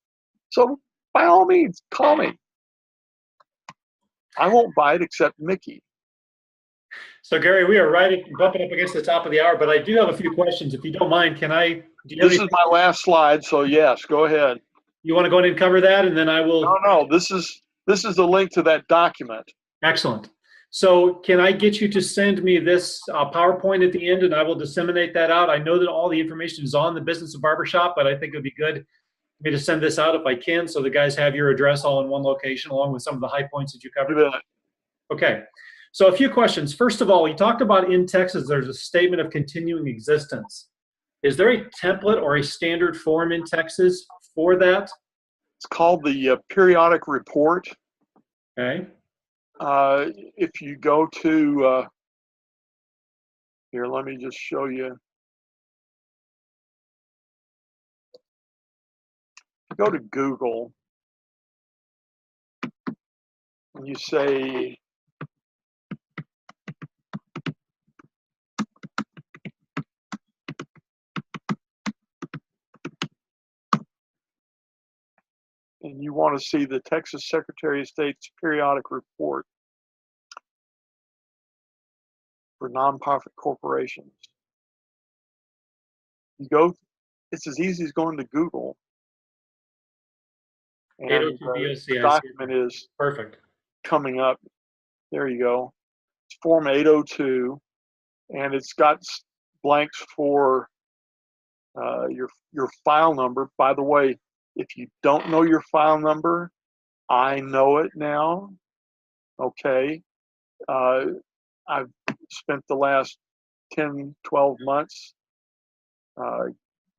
So by all means, call me. I won't bite except Mickey. So Gary, we are bumping up against the top of the hour, but I do have a few questions. If you don't mind, This is my last slide, so yes, go ahead. You want to go ahead and cover that, and then I will. No, this is the link to that document. Excellent. So can I get you to send me this PowerPoint at the end, and I will disseminate that out? I know that all the information is on the Business of Barbershop, but I think it would be good for me to send this out if I can, so the guys have your address all in one location, along with some of the high points that you covered. Okay. So a few questions. First of all, you talked about in Texas, there's a statement of continuing existence. Is there a template or a standard form in Texas for that? It's called the periodic report. Okay. If you go to, here, let me just show you. Go to Google and you say, and you want to see the Texas Secretary of State's periodic report for nonprofit corporations. You go, it's as easy as going to Google. And the document is perfect. Coming up. There you go. It's Form 802, and it's got blanks for your file number. By the way, if you don't know your file number, I know it now. Okay. I've spent the last 10, 12 months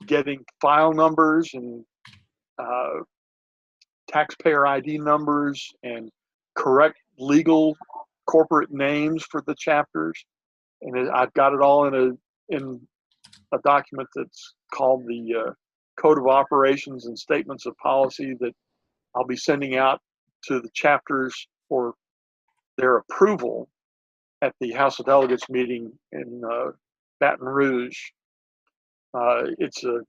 getting file numbers and taxpayer ID numbers and correct legal corporate names for the chapters. And I've got it all in a document that's called the Code of Operations and Statements of Policy that I'll be sending out to the chapters for their approval at the House of Delegates meeting in Baton Rouge. It's a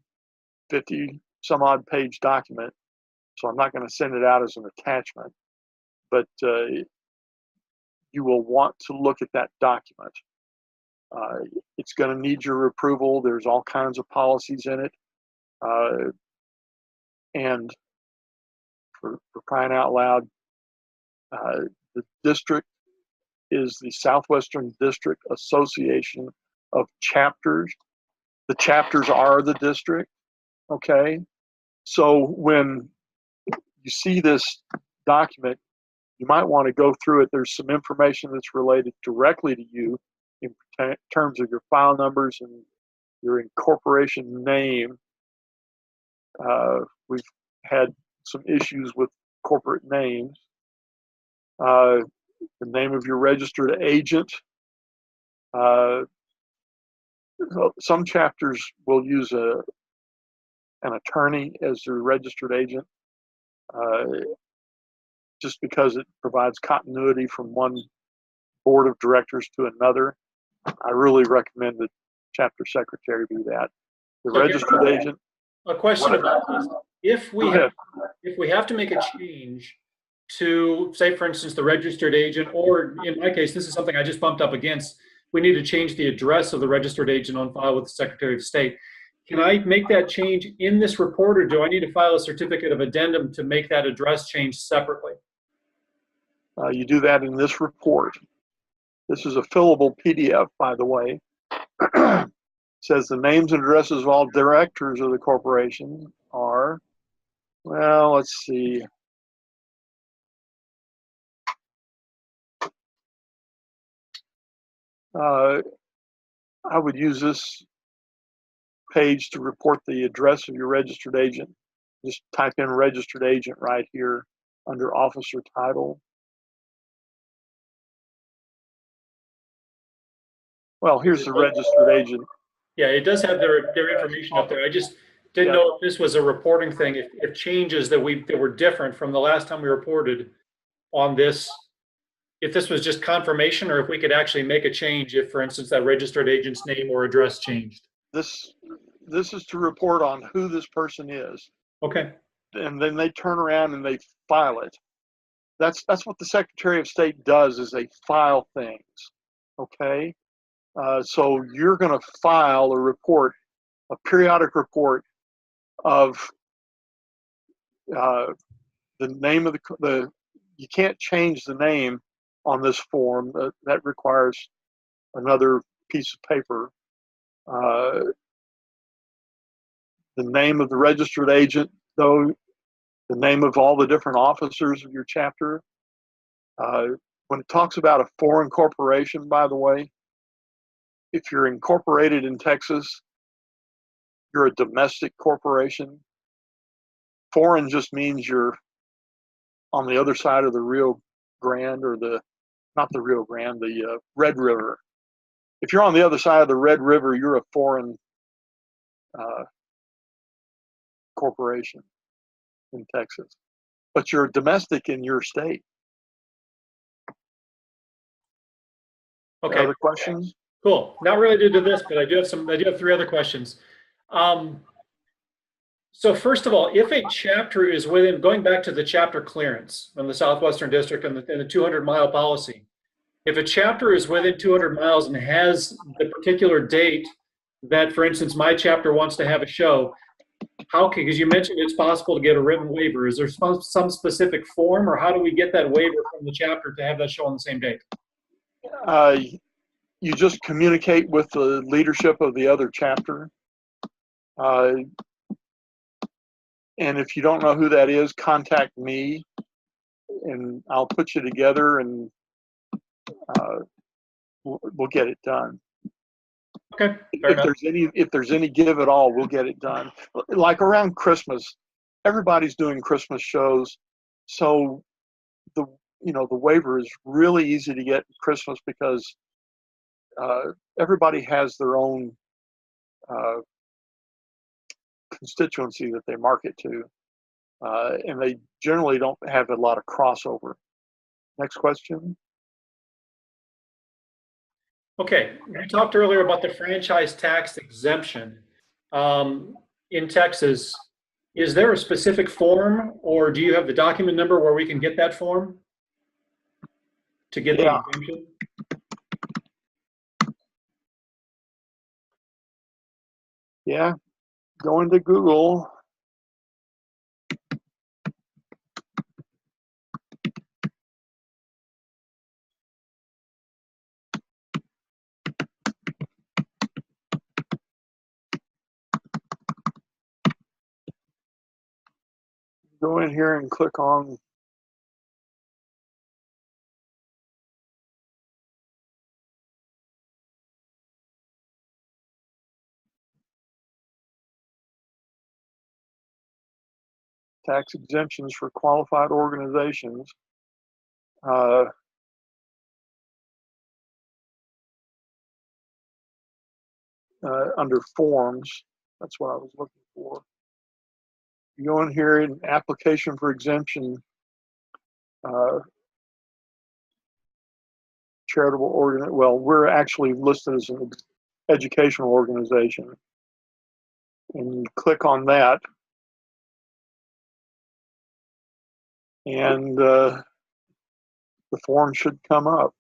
50-some-odd page document, so I'm not going to send it out as an attachment, but you will want to look at that document. It's going to need your approval. There's all kinds of policies in it. And for crying out loud, the district is the Southwestern District Association of Chapters. The chapters are the district, okay? So when you see this document, you might want to go through it. There's some information that's related directly to you in terms of your file numbers and your incorporation name. We've had some issues with corporate names. The name of your registered agent. Some chapters will use an attorney as their registered agent, just because it provides continuity from one board of directors to another. I really recommend that chapter secretary do that. The registered agent. A question about this: if we have to make a change to, say, for instance, the registered agent, or in my case, this is something I just bumped up against. We need to change the address of the registered agent on file with the Secretary of State. Can I make that change in this report, or do I need to file a certificate of addendum to make that address change separately? You do that in this report. This is a fillable PDF, by the way. It says the names and addresses of all directors of the corporation are, well, let's see. I would use this page to report the address of your registered agent. Just type in registered agent right here under officer title. Well, here's the registered agent. Yeah, it does have their information up there. I just didn't know if this was a reporting thing, if changes that were different from the last time we reported on this, if this was just confirmation, or if we could actually make a change if, for instance, that registered agent's name or address changed. This is to report on who this person is. Okay. And then they turn around and they file it. That's what the Secretary of State does, is they file things. Okay. So you're going to file a report, a periodic report of the name of the. You can't change the name on this form. That requires another piece of paper. The name of the registered agent, though, the name of all the different officers of your chapter. When it talks about a foreign corporation, by the way, if you're incorporated in Texas, you're a domestic corporation. Foreign just means you're on the other side of the Rio Grande, or not the Rio Grande, the Red River. If you're on the other side of the Red River, you're a foreign corporation in Texas, but you're domestic in your state. Okay. Other questions? Cool. Not related to this, but I do have three other questions. So first of all, if a chapter is within, going back to the chapter clearance from the Southwestern District and the 200-mile policy, if a chapter is within 200 miles and has the particular date that, for instance, my chapter wants to have a show, because you mentioned it's possible to get a written waiver. Is there some specific form, or how do we get that waiver from the chapter to have that show on the same date? You just communicate with the leadership of the other chapter. And if you don't know who that is, contact me and I'll put you together, and we'll get it done. Okay. If there's any give at all, we'll get it done. Like around Christmas, everybody's doing Christmas shows, so the waiver is really easy to get at Christmas, because everybody has their own constituency that they market to, and they generally don't have a lot of crossover. Next question. Okay, we talked earlier about the franchise tax exemption in Texas. Is there a specific form, or do you have the document number where we can get that form to get the exemption? Yeah, go into Google. Go in here and click on tax exemptions for qualified organizations. Under forms, that's what I was looking for. You go in here in application for exemption, charitable organ. Well, we're actually listed as an educational organization, and you click on that, and the form should come up.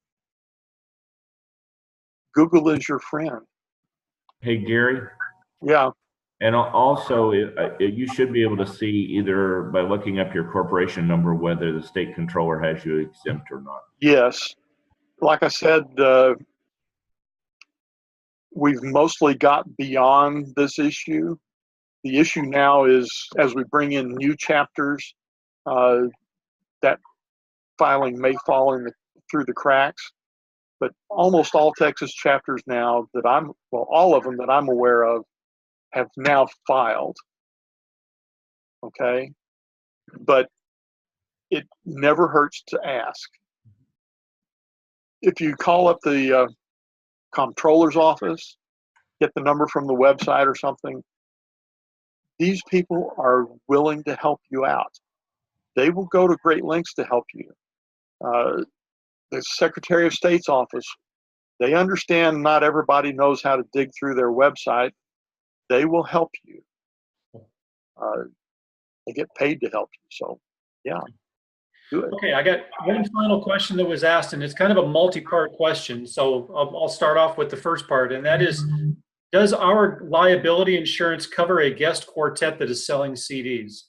Google is your friend. Hey, Gary. Yeah. And also, you should be able to see either by looking up your corporation number whether the state controller has you exempt or not. Yes. Like I said, we've mostly got beyond this issue. The issue now is, as we bring in new chapters, that filing may fall through the cracks. But almost all Texas chapters now that all of them that I'm aware of have now filed. Okay? But it never hurts to ask. If you call up the comptroller's office, get the number from the website or something, these people are willing to help you out. They will go to great lengths to help you. The Secretary of State's office, they understand not everybody knows how to dig through their website. They will help you. They get paid to help you. So, yeah, do it. Okay, I got one final question that was asked, and it's kind of a multi-part question. So I'll start off with the first part, and that is, does our liability insurance cover a guest quartet that is selling CDs?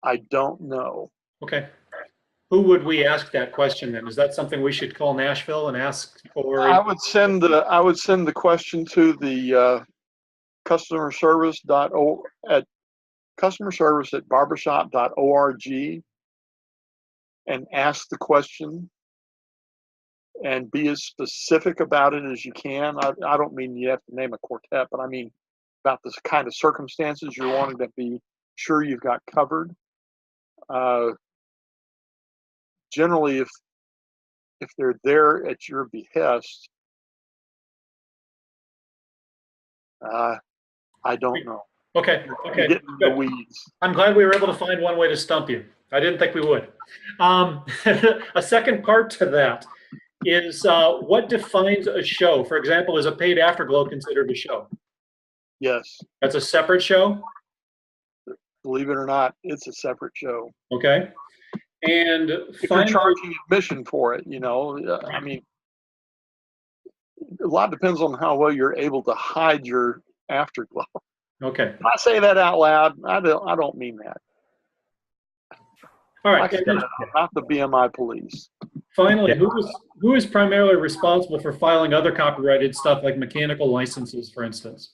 I don't know. Okay. Who would we ask that question then? Is that something we should call Nashville and ask for? I would send the question to the customer service at barbershop.org and ask the question and be as specific about it as you can. I don't mean you have to name a quartet, but I mean about the kind of circumstances you're wanting to be sure you've got covered. Generally, if they're there at your behest, I don't know. Okay. Okay. Get in the weeds. I'm glad we were able to find one way to stump you. I didn't think we would. A second part to that is what defines a show? For example, is a paid afterglow considered a show? Yes. That's a separate show? Believe it or not, it's a separate show. Okay. And if you're charging admission for it, I mean, a lot depends on how well you're able to hide your afterglow. Okay. If I say that out loud, I don't mean that. All right. Like not the BMI police. Finally, who is primarily responsible for filing other copyrighted stuff like mechanical licenses, for instance?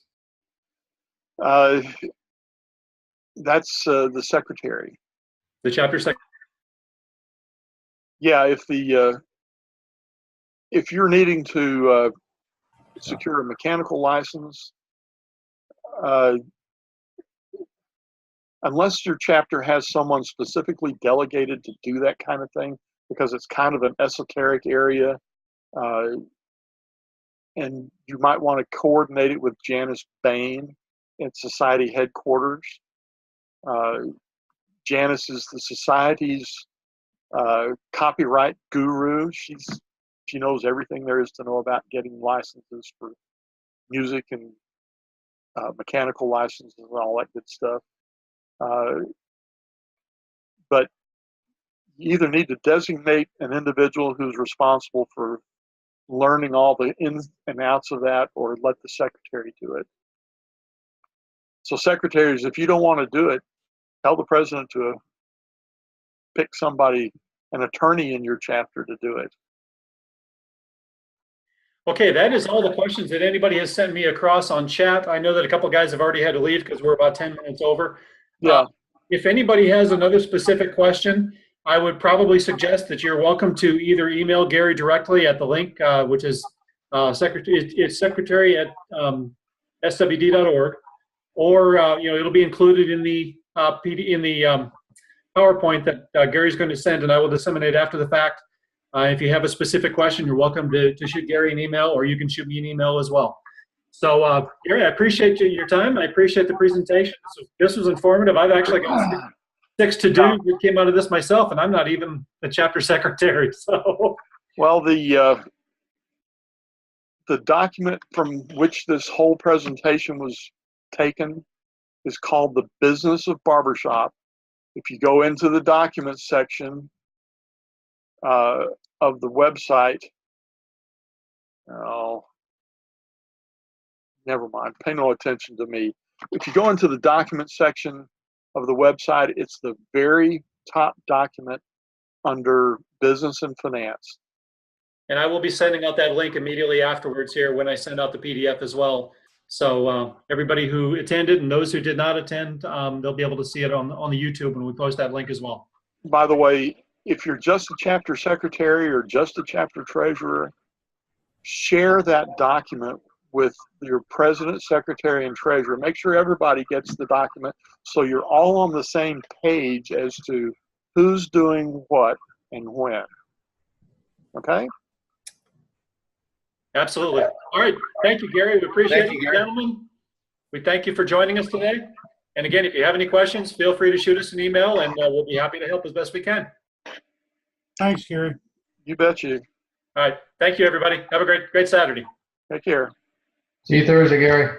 That's the secretary. The chapter secretary. Yeah, if you're needing to secure a mechanical license, unless your chapter has someone specifically delegated to do that kind of thing, because it's kind of an esoteric area, and you might want to coordinate it with Janice Bain at Society headquarters. Janice is the Society's copyright guru. She knows everything there is to know about getting licenses for music and mechanical licenses and all that good stuff. But you either need to designate an individual who's responsible for learning all the ins and outs of that, or let the secretary do it. So secretaries, if you don't want to do it, tell the president to pick somebody, an attorney in your chapter, to do it. Okay, that is all the questions that anybody has sent me across on chat. I know that a couple guys have already had to leave because we're about 10 minutes over. Yeah. If anybody has another specific question, I would probably suggest that you're welcome to either email Gary directly at the link, which is secretary at swd.org, or it'll be included in the PowerPoint that Gary's going to send, and I will disseminate after the fact. If you have a specific question, you're welcome to shoot Gary an email, or you can shoot me an email as well. So, Gary, I appreciate your time. I appreciate the presentation. This was informative. I've actually got 6 to-dos that came out of this myself, and I'm not even the chapter secretary. So, well, the document from which this whole presentation was taken is called The Business of Barbershop. If you go into the documents section of the website, oh, never mind, pay no attention to me. If you go into the document section of the website, it's the very top document under business and finance. And I will be sending out that link immediately afterwards here when I send out the PDF as well. So everybody who attended and those who did not attend, they'll be able to see it on the YouTube when we post that link as well. By the way, if you're just a chapter secretary or just a chapter treasurer, share that document with your president, secretary, and treasurer. Make sure everybody gets the document so you're all on the same page as to who's doing what and when. Okay? Absolutely. All right. Thank you, Gary. We appreciate it, gentlemen. We thank you for joining us today. And again, if you have any questions, feel free to shoot us an email, and we'll be happy to help as best we can. Thanks, Gary. You bet you. All right. Thank you, everybody. Have a great Saturday. Take care. See you Thursday, Gary.